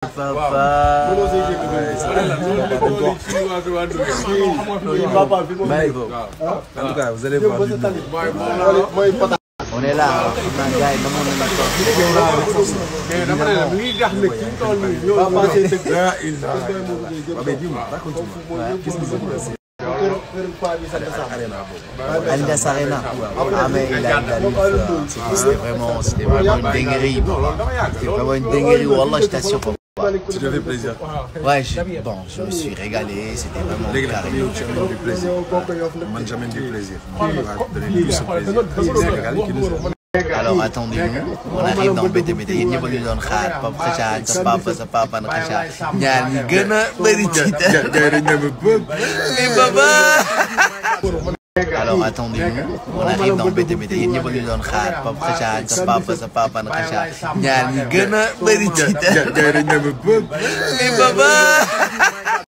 Papa. En tout cas, vous allez voir. On est là, gars, Aldas Arena. Ah mais c'était vraiment une dinguerie. C'était vraiment une dinguerie. Wallah, je t'assure. Tu te fait plaisir. Ouais, je me suis régalé, c'était vraiment carré. Tu as du plaisir. Moi, jamais du plaisir. On va donner plus de plaisir. Alors attendez-nous, on arrive dans BTBT, yéen ñëpp a ngi doon xaar Pape Kheucha sa papa na Kheucha ñaar ñi gën a bëri ci Alors attendez-nous, on arrive dans BTBT, yéen ñëpp a ngi doon xaar Pape Kheucha sa papa na Kheucha ñaar ñi gën a bëri ci